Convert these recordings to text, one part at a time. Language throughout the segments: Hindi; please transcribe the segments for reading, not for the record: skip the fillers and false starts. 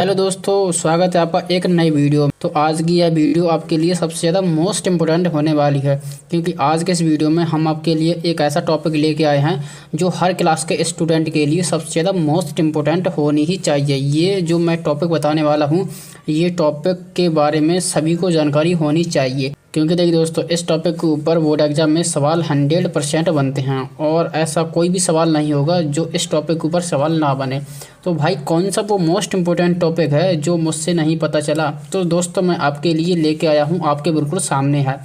हेलो दोस्तों, स्वागत है आपका एक नई वीडियो में। तो आज की यह वीडियो आपके लिए सबसे ज़्यादा मोस्ट इम्पोर्टेंट होने वाली है, क्योंकि आज के इस वीडियो में हम आपके लिए एक ऐसा टॉपिक लेके आए हैं जो हर क्लास के स्टूडेंट के लिए सबसे ज़्यादा मोस्ट इम्पोर्टेंट होनी ही चाहिए। ये जो मैं टॉपिक बताने वाला हूँ, ये टॉपिक के बारे में सभी को जानकारी होनी चाहिए, क्योंकि देखिए दोस्तों, इस टॉपिक के ऊपर बोर्ड एग्जाम में सवाल 100% बनते हैं और ऐसा कोई भी सवाल नहीं होगा जो इस टॉपिक के ऊपर सवाल ना बने। तो भाई कौन सा वो मोस्ट इम्पोर्टेंट टॉपिक है जो मुझसे नहीं पता चला, तो दोस्तों मैं आपके लिए लेके आया हूँ, आपके बिल्कुल सामने है।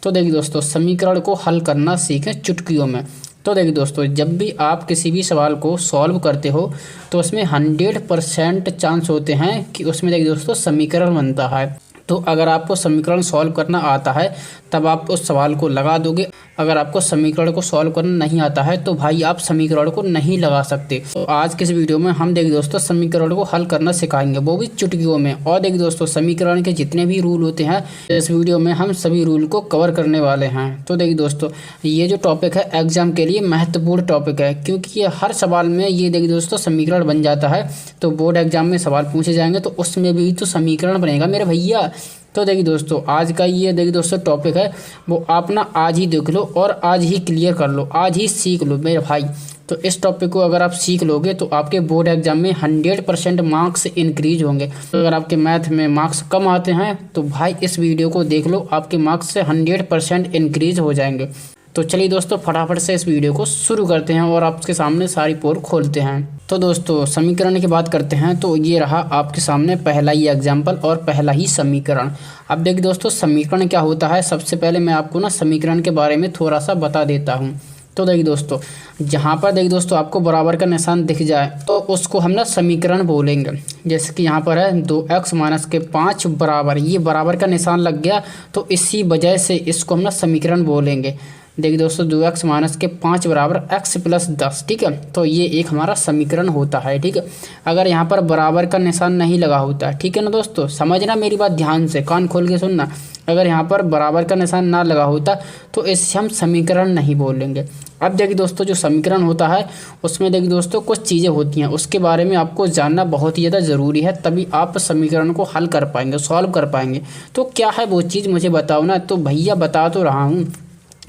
तो देखिए दोस्तों, समीकरण को हल करना सीखें चुटकियों में। तो देखिए दोस्तों, जब भी आप किसी भी सवाल को सॉल्व करते हो तो उसमें 100% चांस होते हैं कि उसमें देखिए दोस्तों समीकरण बनता है। तो अगर आपको समीकरण सॉल्व करना आता है तब आप उस सवाल को लगा दोगे। अगर आपको समीकरण को सॉल्व करना नहीं आता है तो भाई आप समीकरण को नहीं लगा सकते। तो आज के इस वीडियो में हम देखिए दोस्तों समीकरण को हल करना सिखाएंगे, वो भी चुटकियों में। और देखिए दोस्तों, समीकरण के जितने भी रूल होते हैं इस वीडियो में हम सभी रूल को कवर करने वाले हैं। तो देखिए दोस्तों, ये जो टॉपिक है एग्जाम के लिए महत्वपूर्ण टॉपिक है, क्योंकि ये हर सवाल में ये देखिए दोस्तों समीकरण बन जाता है। तो बोर्ड एग्जाम में सवाल पूछे जाएंगे तो उसमें भी तो समीकरण बनेगा मेरे भैया। तो देखिए दोस्तों, आज का ये देखिए दोस्तों टॉपिक है वो आप ना आज ही देख लो और आज ही क्लियर कर लो, आज ही सीख लो मेरे भाई। तो इस टॉपिक को अगर आप सीख लोगे तो आपके बोर्ड एग्जाम में 100% मार्क्स इंक्रीज होंगे। तो अगर आपके मैथ में मार्क्स कम आते हैं तो भाई इस वीडियो को देख लो, आपके मार्क्स से 100% इंक्रीज हो जाएंगे। तो चलिए दोस्तों, फटाफट से इस वीडियो को शुरू करते हैं और आपके सामने सारी पोल खोलते हैं। तो दोस्तों, समीकरण की बात करते हैं तो ये रहा आपके सामने पहला ही एग्जाम्पल और पहला ही समीकरण। अब देखिए दोस्तों, समीकरण क्या होता है, सबसे पहले मैं आपको ना समीकरण के बारे में थोड़ा सा बता देता हूँ। तो देखिए दोस्तों, जहाँ पर देखिए दोस्तों आपको बराबर का निशान दिख जाए तो उसको हम ना समीकरण बोलेंगे। जैसे कि यहाँ पर है 2x - के 5 बराबर, ये बराबर का निशान लग गया तो इसी वजह से इसको हम ना समीकरण बोलेंगे। देखिए दोस्तों, 2x - के 5 बराबर x + 10, ठीक है। तो ये एक हमारा समीकरण होता है, ठीक है। अगर यहाँ पर बराबर का निशान नहीं लगा होता, ठीक है ना दोस्तों, समझना मेरी बात ध्यान से, कान खोल के सुनना। अगर यहाँ पर बराबर का निशान ना लगा होता तो इससे हम समीकरण नहीं बोलेंगे। अब देखिए दोस्तों, जो समीकरण होता है उसमें देखिए दोस्तों कुछ चीज़ें होती हैं, उसके बारे में आपको जानना बहुत ही ज़्यादा ज़रूरी है, तभी आप समीकरण को हल कर पाएंगे, सॉल्व कर पाएंगे। तो क्या है वो चीज़ मुझे बताओ ना। तो भैया बता तो रहा हूँ।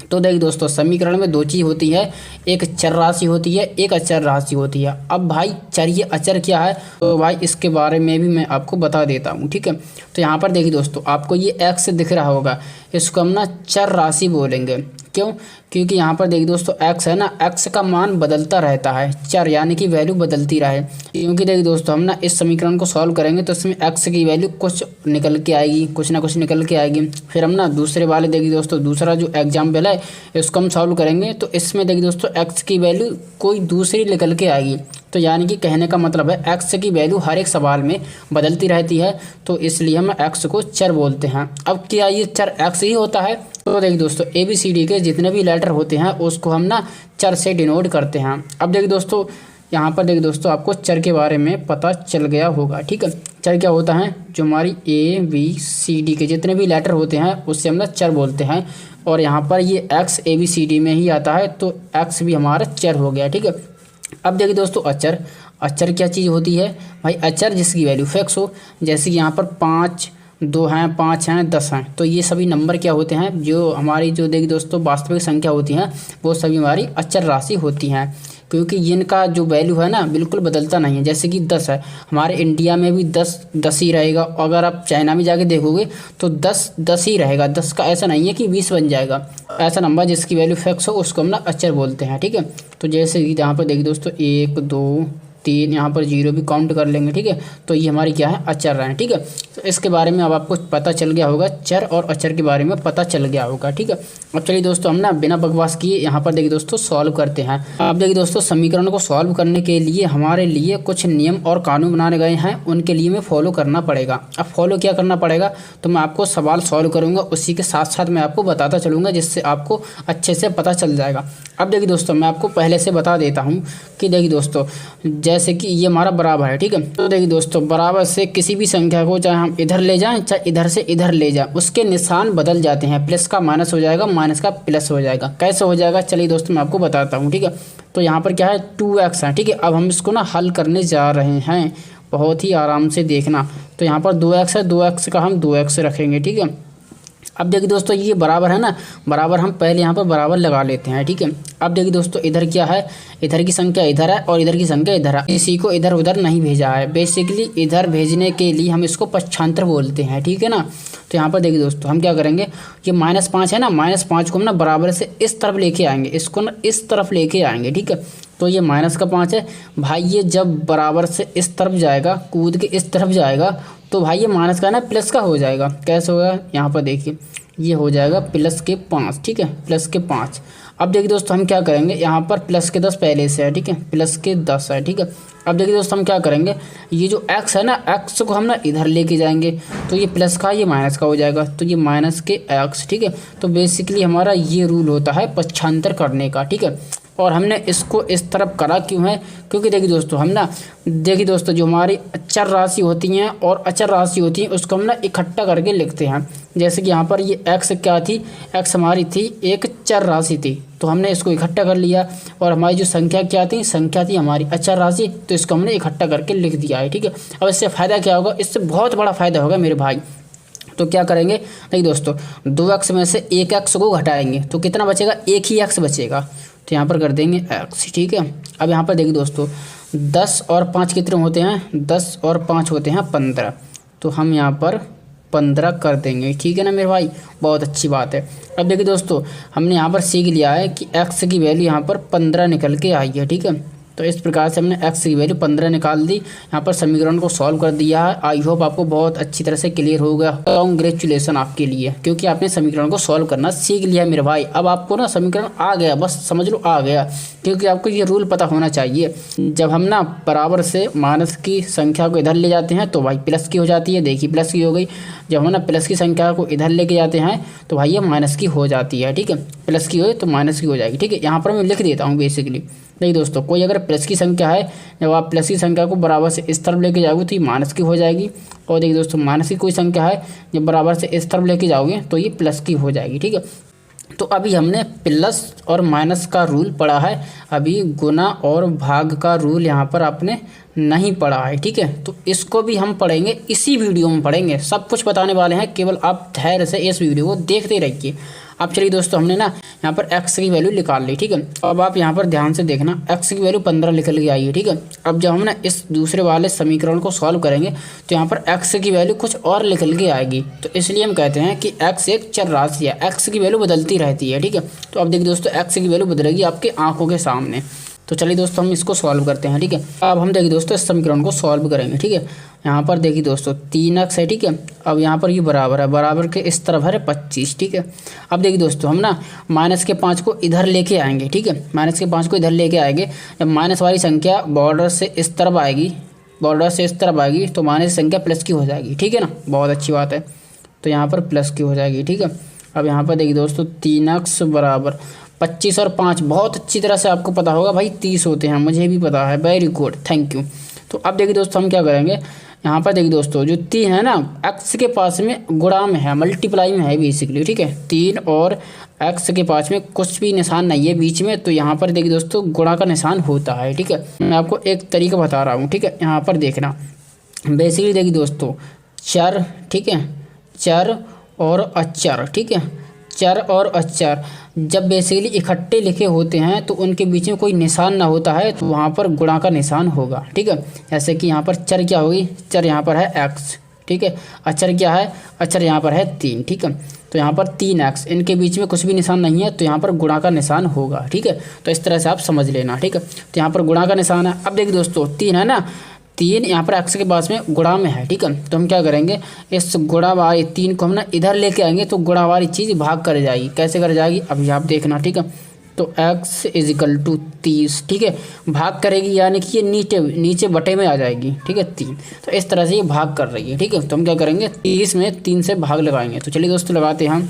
तो देखिए दोस्तों, समीकरण में दो चीज़ होती है, एक चर राशि होती है, एक अचर राशि होती है। अब भाई चर ये अचर क्या है, तो भाई इसके बारे में भी मैं आपको बता देता हूँ, ठीक है। तो यहाँ पर देखिए दोस्तों, आपको ये x दिख रहा होगा, इसको हम ना चर राशि बोलेंगे। क्यों? क्योंकि यहाँ पर देखिए दोस्तों x है ना, x का मान बदलता रहता है, चर यानी कि वैल्यू बदलती रहे। क्योंकि देखिए दोस्तों, हम ना इस समीकरण को सॉल्व करेंगे तो इसमें x की वैल्यू कुछ निकल के आएगी, कुछ ना कुछ निकल के आएगी। फिर हम ना दूसरे वाले देखिए दोस्तों, दूसरा जो एग्जाम्पल है इसको हम सॉल्व करेंगे तो इसमें देखिए दोस्तों x की वैल्यू कोई दूसरी निकल के आएगी। तो यानी कि कहने का मतलब है x की वैल्यू हर एक सवाल में बदलती रहती है, तो इसलिए हम x को चर बोलते हैं। अब क्या ये चर x ही होता है? तो देखिए दोस्तों, ABCD के जितने भी लेटर होते हैं उसको हम ना चर से डिनोट करते हैं। अब देखिए दोस्तों, यहाँ पर देखिए दोस्तों आपको चर के बारे में पता चल गया होगा, ठीक है। चर क्या होता है, जो हमारी ABCD के जितने भी लेटर होते हैं उससे हम ना चर बोलते हैं। और यहाँ पर ये x ABCD में ही आता है तो x भी हमारा चर हो गया, ठीक है। अब देखिए दोस्तों, अचर। अचर क्या चीज़ होती है भाई? अचर जिसकी वैल्यू फिक्स हो, जैसे कि यहाँ पर 5, 2 हैं, 5 हैं, 10 हैं, तो ये सभी नंबर क्या होते हैं, जो हमारी जो देखिए दोस्तों वास्तविक संख्या होती हैं वो सभी हमारी अचर राशि होती हैं, क्योंकि इनका जो वैल्यू है ना बिल्कुल बदलता नहीं है। जैसे कि 10 है, हमारे इंडिया में भी 10 ही रहेगा, अगर आप चाइना में जाके देखोगे तो 10 ही रहेगा। 10 का ऐसा नहीं है कि 20 बन जाएगा। ऐसा नंबर जिसकी वैल्यू फिक्स हो उसको हम ना अचर बोलते हैं, ठीक है। तो जैसे कि यहाँ पर देखिए दोस्तों 1, 2, 3, यहाँ पर 0 भी काउंट कर लेंगे, ठीक है। तो ये हमारी क्या है, अचर है, ठीक है। तो इसके बारे में अब आपको पता चल गया होगा, चर और अचर के बारे में पता चल गया होगा, ठीक है। अब चलिए दोस्तों, हम ना बिना बकवास किए यहाँ पर देखिए दोस्तों सॉल्व करते हैं। अब देखिए दोस्तों, समीकरण को सॉल्व करने के लिए हमारे लिए कुछ नियम और कानून बनाए गए हैं, उनके लिए हमें फॉलो करना पड़ेगा। अब फॉलो क्या करना पड़ेगा, तो मैं आपको सवाल सॉल्व करूँगा, उसी के साथ साथ मैं आपको बताता चलूँगा, जिससे आपको अच्छे से पता चल जाएगा। अब देखिए दोस्तों, मैं आपको पहले से बता देता हूँ कि देखिए दोस्तों, जैसे कि ये हमारा बराबर है, ठीक है। तो देखिए दोस्तों, बराबर से किसी भी संख्या को चाहे हम इधर ले जाएं चाहे इधर से इधर ले जाएं, उसके निशान बदल जाते हैं। प्लस का माइनस हो जाएगा, माइनस का प्लस हो जाएगा। कैसे हो जाएगा, चलिए दोस्तों मैं आपको बताता हूँ, ठीक है। तो यहाँ पर क्या है, 2x है, ठीक है। अब हम इसको ना हल करने जा रहे हैं। बहुत ही आराम से देखना। तो यहाँ पर 2x है, 2x का हम 2x रखेंगे, ठीक है। अब देखिए दोस्तों ये बराबर है ना, बराबर हम पहले यहाँ पर बराबर लगा लेते हैं, ठीक है। अब देखिए दोस्तों इधर क्या है, इधर की संख्या इधर है और इधर की संख्या इधर है, इसी को इधर उधर नहीं भेजा है। बेसिकली इधर भेजने के लिए हम इसको पक्षांतर बोलते हैं, ठीक है ना। तो यहाँ पर देखिए दोस्तों हम क्या करेंगे, ये -5 है ना, -5 को हम ना बराबर से इस तरफ लेके आएंगे, इसको ना इस तरफ लेके आएंगे, ठीक है। तो ये -5 है भाई, ये जब बराबर से इस तरफ जाएगा, कूद के इस तरफ जाएगा, तो भाई ये माइनस का ना प्लस का हो जाएगा। कैसे होगा, यहाँ पर देखिए ये हो जाएगा +5, ठीक है, +5। अब देखिए दोस्तों हम क्या करेंगे, यहाँ पर +10 पहले से है, ठीक है, +10 है, ठीक है। अब देखिए दोस्तों हम क्या करेंगे, ये जो x है ना, x को हम ना इधर लेके जाएंगे, तो ये प्लस का ये माइनस का हो जाएगा, तो ये माइनस के x, ठीक है। तो बेसिकली हमारा ये रूल होता है पक्षांतर करने का, ठीक है। और हमने इसको इस तरफ करा क्यों है, क्योंकि देखिए दोस्तों हम ना, देखिए दोस्तों जो हमारी चर राशि होती हैं और अचर राशि होती हैं उसको हम ना इकट्ठा करके लिखते हैं। जैसे कि यहाँ पर ये x क्या थी, x हमारी थी एक चर राशि थी, तो हमने इसको इकट्ठा कर लिया। और हमारी जो संख्या क्या थी, संख्या थी हमारी अचर राशि, तो इसको हमने इकट्ठा करके लिख दिया है, ठीक है। अब इससे फ़ायदा क्या होगा, इससे बहुत बड़ा फ़ायदा होगा मेरे भाई। तो क्या करेंगे, देखिए दोस्तों 2x में से 1x को घटाएंगे तो कितना बचेगा, एक ही x बचेगा, तो यहाँ पर कर देंगे x, ठीक है। अब यहाँ पर देखिए दोस्तों 10 और 5 कितने होते हैं, 10 और 5 होते हैं 15, तो हम यहाँ पर 15 कर देंगे, ठीक है ना मेरे भाई, बहुत अच्छी बात है। अब देखिए दोस्तों हमने यहाँ पर सीख लिया है कि x की वैल्यू यहाँ पर 15 निकल के आई है, ठीक है। तो इस प्रकार से हमने x की वैल्यू 15 निकाल दी, यहाँ पर समीकरण को सॉल्व कर दिया है। आई होप आपको बहुत अच्छी तरह से क्लियर हो गया, कॉन्ग्रेचुलेसन आपके लिए, क्योंकि आपने समीकरण को सॉल्व करना सीख लिया मेरे भाई। अब आपको ना समीकरण आ गया, बस समझ लो आ गया, क्योंकि आपको ये रूल पता होना चाहिए। जब हम ना बराबर से माइनस की संख्या को इधर ले जाते हैं तो भाई प्लस की हो जाती है, देखिए प्लस की हो गई। जब हम ना प्लस की संख्या को इधर लेके जाते हैं तो भाई ये माइनस की हो जाती है, ठीक है, प्लस की हो तो माइनस की हो जाएगी, ठीक है। यहाँ पर मैं लिख देता हूँ बेसिकली। नहीं दोस्तों, कोई अगर प्लस की संख्या है, जब आप प्लस की संख्या को बराबर से इस तरफ लेके जाओगे तो ये माइनस की हो जाएगी। और देखिए दोस्तों माइनस की कोई संख्या है, जब बराबर से इस तरफ लेके जाओगे तो ये प्लस की हो जाएगी, ठीक है। तो अभी हमने प्लस और माइनस का रूल पढ़ा है, अभी गुना और भाग का रूल यहाँ पर आपने नहीं पढ़ा है, ठीक है। तो इसको भी हम पढ़ेंगे, इसी वीडियो में पढ़ेंगे, सब कुछ बताने वाले हैं, केवल आप धैर्य से इस वीडियो को देखते रहिए। अब चलिए दोस्तों हमने ना यहाँ पर x की वैल्यू निकाल ली, ठीक है। अब आप यहाँ पर ध्यान से देखना, x की वैल्यू 15 निकल के आई है, ठीक है। अब जब हम ना इस दूसरे वाले समीकरण को सॉल्व करेंगे तो यहाँ पर x की वैल्यू कुछ और निकल के आएगी, तो इसलिए हम कहते हैं कि x एक चर राशि है, x की वैल्यू बदलती रहती है, ठीक है। तो अब देखिए दोस्तों x की वैल्यू बदलेगी आपके आंखों के सामने। तो चलिए दोस्तों हम इसको सॉल्व करते हैं, ठीक है। अब हम देखिए दोस्तों इस समीकरण को सॉल्व करेंगे, ठीक है। यहाँ पर देखिए दोस्तों 3x है, ठीक है। अब यहाँ पर ये बराबर है, बराबर के इस तरफ है 25, ठीक है। अब देखिए दोस्तों हम ना माइनस के 5 को इधर लेके आएंगे, ठीक है, माइनस के 5 को इधर लेके आएंगे। जब माइनस वाली संख्या बॉर्डर से इस तरफ आएगी, बॉर्डर से इस तरफ आएगी तो माइनस संख्या प्लस की हो जाएगी, ठीक है ना, बहुत अच्छी बात है। तो यहाँ पर प्लस की हो जाएगी, ठीक है। अब यहाँ पर देखिए दोस्तों 3x बराबर 25 और 5, बहुत अच्छी तरह से आपको पता होगा भाई 30 होते हैं, मुझे भी पता है, वेरी गुड, थैंक यू। तो अब देखिए दोस्तों हम क्या करेंगे, यहाँ पर देखिए दोस्तों जो 3 है ना, x के पास में गुणा में है, मल्टीप्लाई में है बेसिकली, ठीक है। 3 और x के पास में कुछ भी निशान नहीं है बीच में, तो यहाँ पर देखिए दोस्तों गुणा का निशान होता है, ठीक है। मैं आपको एक तरीका बता रहा हूँ, ठीक है। यहाँ पर देखना, बेसिकली देखिए दोस्तों चर, ठीक है, चर और अचर, ठीक है, चर और अचर जब बेसिकली इकट्ठे लिखे होते हैं तो उनके बीच में कोई निशान ना होता है तो वहाँ पर गुणा का निशान होगा, ठीक है। जैसे कि यहाँ पर चर क्या होगी, चर यहाँ पर है x, ठीक है। अचर क्या है, अचर यहाँ पर है 3, ठीक है। तो यहाँ पर 3x, इनके बीच में कुछ भी निशान नहीं है तो यहाँ पर गुणा का निशान होगा, ठीक है। तो इस तरह से आप समझ लेना, ठीक है। तो यहाँ पर गुणा का निशान है। अब देखिए दोस्तों 3 है ना, 3 यहाँ पर x के पास में गुणा में है, ठीक है। तो हम क्या करेंगे, इस गुणा वाली 3 को हम ना इधर लेके आएंगे तो गुणा वाली चीज़ भाग कर जाएगी। कैसे कर जाएगी, अभी आप देखना, ठीक है। तो x = 30, ठीक है, भाग करेगी यानी कि ये नीचे बटे में आ जाएगी, ठीक है, 3। तो इस तरह से ये भाग कर रही है, ठीक है। तो हम क्या करेंगे, 30 में 3 से भाग लगाएंगे। तो चलिए दोस्तों लगाते हैं हम,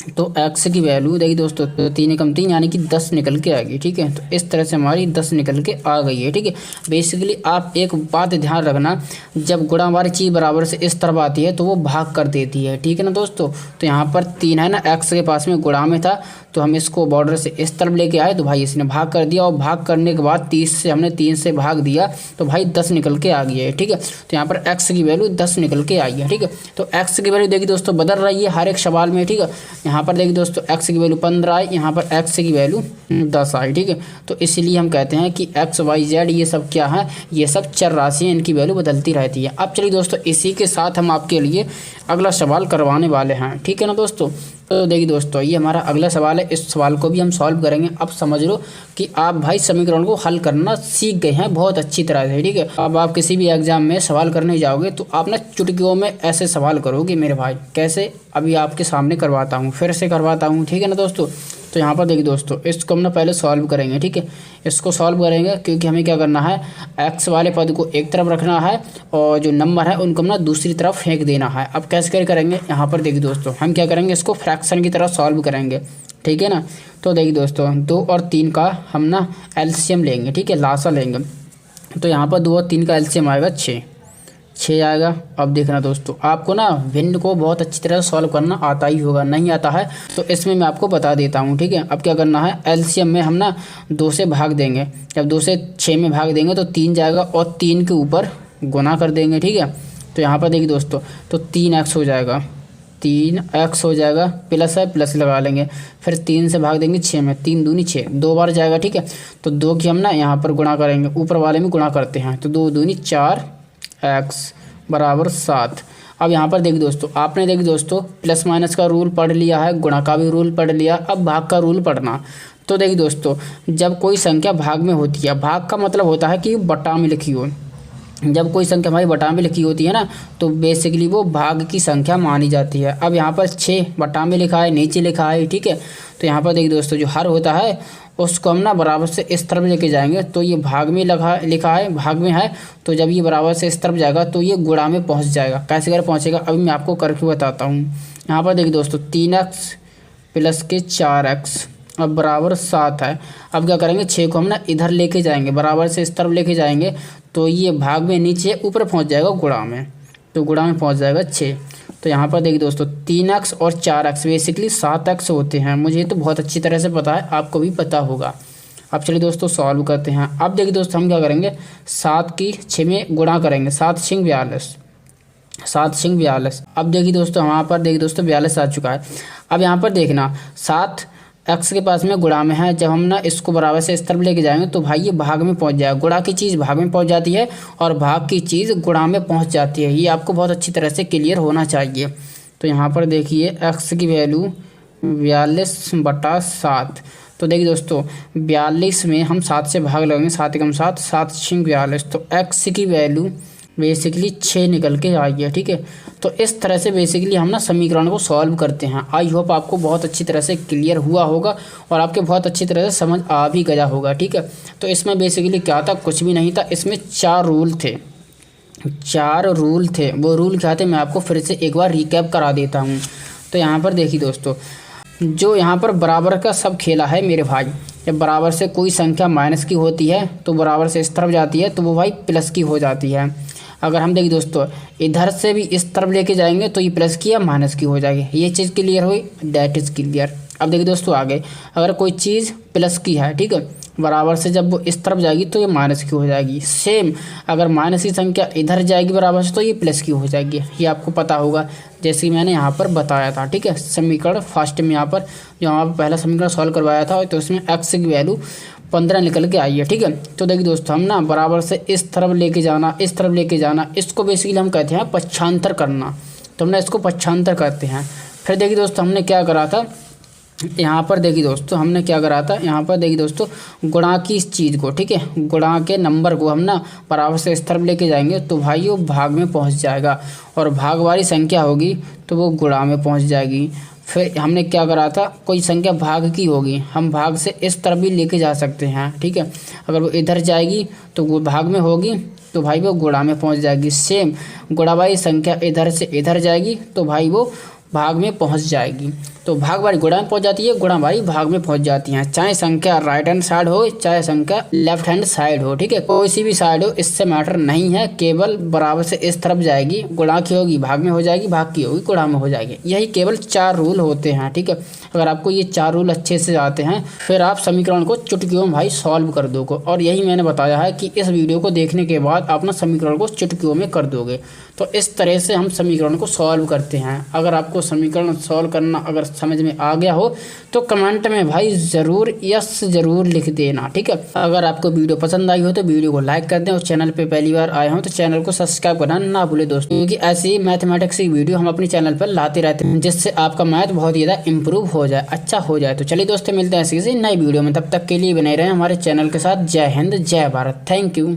तो x की वैल्यू देखिए दोस्तों, तो 3 एकम 3 यानी कि 10 निकल के आ गई। ठीक है, तो इस तरह से हमारी 10 निकल के आ गई है। ठीक है, बेसिकली आप एक बात ध्यान रखना, जब गुणा वाली चीज़ बराबर से इस तरफ आती है तो वो भाग कर देती है। ठीक है ना दोस्तों, तो यहाँ पर 3 है ना, x के पास में गुणा में था तो हम इसको बॉर्डर से इस तरफ लेके आए तो भाई इसने भाग कर दिया, और भाग करने के बाद 30 से हमने 3 से भाग दिया तो भाई 10 निकल के आ गई है। ठीक है, तो यहाँ पर x की वैल्यू 10 निकल के आई है। ठीक है, तो x की वैल्यू देखिए दोस्तों बदल रही है हर एक सवाल में। ठीक है, यहाँ पर देखिए दोस्तों x की वैल्यू 15 आई, यहाँ पर x की वैल्यू 10 आई। ठीक है, तो इसलिए हम कहते हैं कि x y z ये सब क्या है, ये सब चर राशि हैं, इनकी वैल्यू बदलती रहती है। अब चलिए दोस्तों, इसी के साथ हम आपके लिए अगला सवाल करवाने वाले हैं। ठीक है ना दोस्तों, तो देखिए दोस्तों ये हमारा अगला सवाल है, इस सवाल को भी हम सॉल्व करेंगे। अब समझ लो कि आप भाई समीकरण को हल करना सीख गए हैं बहुत अच्छी तरह से। ठीक है, अब आप किसी भी एग्जाम में सवाल करने जाओगे तो आप ना चुटकियों में ऐसे सवाल करोगे मेरे भाई। कैसे, अभी आपके सामने करवाता हूँ, फिर से करवाता हूँ। ठीक है ना दोस्तों, तो यहाँ पर देखिए दोस्तों इसको हम ना पहले सॉल्व करेंगे। ठीक है, इसको सॉल्व करेंगे क्योंकि हमें क्या करना है, x वाले पद को एक तरफ रखना है और जो नंबर है उनको हम ना दूसरी तरफ फेंक देना है। अब कैसे करेंगे, यहाँ पर देखिए दोस्तों हम क्या करेंगे, इसको फ्रैक्शन की तरह सॉल्व करेंगे। ठीक है ना, तो देखिए दोस्तों 2 और 3 का हम ना एलसीएम लेंगे। ठीक है, लासा लेंगे, तो यहाँ पर 2 और 3 का एलसीएम आएगा 6 आएगा। अब देखना दोस्तों, आपको ना भिन्न को बहुत अच्छी तरह सॉल्व करना आता ही होगा, नहीं आता है तो इसमें मैं आपको बता देता हूँ। ठीक है, अब क्या करना है, एलसीएम में हम ना 2 से भाग देंगे। जब 2 से 6 में भाग देंगे तो 3 जाएगा और 3 के ऊपर गुना कर देंगे। ठीक है, तो यहाँ पर देखिए दोस्तों, तो 3x हो जाएगा, 3x हो जाएगा, प्लस है प्लस लगा लेंगे, फिर 3 से भाग देंगे 6 में, 3 दूनी 6, 2 बार जाएगा। ठीक है, तो 2 की हम ना यहाँ पर गुणा करेंगे, ऊपर वाले में गुणा करते हैं, तो 2 दूनी 4x बराबर 7। अब यहाँ पर देखिए दोस्तों, आपने देखिए दोस्तों प्लस माइनस का रूल पढ़ लिया है, गुणा का भी रूल पढ़ लिया, अब भाग का रूल पढ़ना। तो देखिए दोस्तों, जब कोई संख्या भाग में होती है, भाग का मतलब होता है कि बटा में लिखी हो। जब कोई संख्या हमारी बटा में लिखी होती है ना, तो बेसिकली वो भाग की संख्या मानी जाती है। अब यहाँ पर 6 बटा में लिखा है, नीचे लिखा है। ठीक है, तो यहाँ पर देखिए दोस्तों जो हर होता है उसको हम ना बराबर से इस तरफ लेके जाएंगे, तो ये भाग में लिखा है, भाग में है, तो जब ये बराबर से इस तरफ जाएगा तो ये गुणा में पहुँच जाएगा। कैसे कर पहुँचेगा, अभी मैं आपको करके बताता हूँ। यहाँ पर देखिए दोस्तों 3x प्लस के 4x अब बराबर 7 है। अब क्या करेंगे, 6 को हम ना इधर लेके जाएंगे, बराबर से इस तरफ लेके जाएंगे, तो ये भाग में नीचे ऊपर पहुंच जाएगा गुणा में, तो गुणा में पहुंच जाएगा 6। तो यहाँ पर देखिए दोस्तों 3x और 4x बेसिकली 7x होते हैं। मुझे तो बहुत अच्छी तरह से पता है, आपको भी पता होगा। अब चलिए दोस्तों सॉल्व करते हैं। अब देखिए दोस्तों हम क्या करेंगे, 7 की 6 में गुणा करेंगे, 7 6 42, 7 6 42। अब देखिए दोस्तों यहाँ पर देखिए दोस्तों 42 आ चुका है। अब यहाँ पर देखना 7 x के पास में गुणा में है, जब हम ना इसको बराबर से इस तरफ लेके जाएंगे तो भाई ये भाग में पहुंच जाएगा। गुणा की चीज़ भाग में पहुंच जाती है और भाग की चीज़ गुणा में पहुंच जाती है, ये आपको बहुत अच्छी तरह से क्लियर होना चाहिए। तो यहाँ पर देखिए x की वैल्यू 42/7। तो देखिए दोस्तों 42 में हम 7 से भाग लगाएंगे, 7 एकम 7, 7 6 42, तो x की वैल्यू बेसिकली 6 निकल के आई है। ठीक है, तो इस तरह से बेसिकली हम ना समीकरण को सॉल्व करते हैं। आई होप आपको बहुत अच्छी तरह से क्लियर हुआ होगा और आपके बहुत अच्छी तरह से समझ आ भी गया होगा। ठीक है, तो इसमें बेसिकली क्या था, कुछ भी नहीं था, इसमें 4 रूल थे, 4 रूल थे। वो रूल क्या थे मैं आपको फिर से एक बार रिकैप करा देता हूँ। तो यहाँ पर देखिए दोस्तों, जो यहाँ पर बराबर का सब खेला है मेरे भाई, जब बराबर से कोई संख्या माइनस की होती है तो बराबर से इस तरफ जाती है तो वो भाई प्लस की हो जाती है। अगर हम देखिए दोस्तों इधर से भी इस तरफ लेके जाएंगे तो ये प्लस की या माइनस की हो जाएगी। ये चीज़ क्लियर हुई, दैट इज़ क्लियर। अब देखिए दोस्तों आगे, अगर कोई चीज़ प्लस की है, ठीक है, बराबर से जब वो इस तरफ जाएगी तो ये माइनस की हो जाएगी। सेम अगर माइनस की संख्या इधर जाएगी बराबर से तो ये प्लस की हो जाएगी। ये आपको पता होगा, जैसे कि मैंने यहाँ पर बताया था। ठीक है, समीकरण फर्स्ट में यहाँ पर जो यहाँ पर पहला समीकरण सॉल्व करवाया था तो उसमें x की वैल्यू 15 निकल के आई है। ठीक है, तो देखिए दोस्तों हम ना बराबर से इस तरफ लेके जाना, इस तरफ लेके जाना, इसको बेसिकली हम कहते हैं पक्षांतर करना। तो हमने इसको पक्षांतर करते हैं। फिर देखिए दोस्तों हमने क्या करा था, यहाँ पर देखिए दोस्तों हमने क्या करा था, यहाँ पर देखिए दोस्तों गुणा की इस चीज़ को, ठीक है, गुणा के नंबर को हम ना बराबर से इस तरफ लेके जाएंगे तो भाई वो भाग में पहुँच जाएगा और भाग वाली संख्या होगी तो वो गुणा में पहुँच जाएगी। फिर हमने क्या करा था, कोई संख्या भाग की होगी, हम भाग से इस तरफ भी लेके जा सकते हैं। ठीक है, अगर वो इधर जाएगी तो वो भाग में होगी तो भाई वो गुणा में पहुंच जाएगी। सेम गुणा वाली संख्या इधर से इधर जाएगी तो भाई वो भाग में पहुंच जाएगी। तो भाग बारी गुणा में पहुंच जाती है, गुणा बारी भाग में पहुंच जाती है, चाहे संख्या राइट हैंड साइड हो चाहे संख्या लेफ्ट हैंड साइड हो। ठीक है, कोई सी भी साइड हो इससे मैटर नहीं है, केवल बराबर से इस तरफ जाएगी, गुणा की होगी भाग में हो जाएगी, भाग की होगी गुणा में हो जाएगी। यही केवल 4 रूल होते हैं। ठीक है, अगर आपको ये 4 रूल अच्छे से आते हैं फिर आप समीकरण को चुटकियों में भाई सॉल्व कर दोगे। और यही मैंने बताया है कि इस वीडियो को देखने के बाद आप ना समीकरण को चुटकियों में कर दोगे। तो इस तरह से हम समीकरण को सॉल्व करते हैं। अगर आपको समीकरण सॉल्व करना अगर समझ में आ गया हो तो कमेंट में भाई ज़रूर यस ज़रूर लिख देना। ठीक है, अगर आपको वीडियो पसंद आई हो तो वीडियो को लाइक कर दें और चैनल पे पहली बार आए हो तो चैनल को सब्सक्राइब करना ना भूले दोस्तों, क्योंकि ऐसी मैथमेटिक्स की वीडियो हम अपने चैनल पर लाते रहते हैं जिससे आपका मैथ बहुत ज़्यादा इंप्रूव हो जाए, अच्छा हो जाए। तो चलिए दोस्तों, मिलते हैं ऐसी किसी नई वीडियो में, तब तक के लिए बने रहें हमारे चैनल के साथ। जय हिंद, जय भारत, थैंक यू।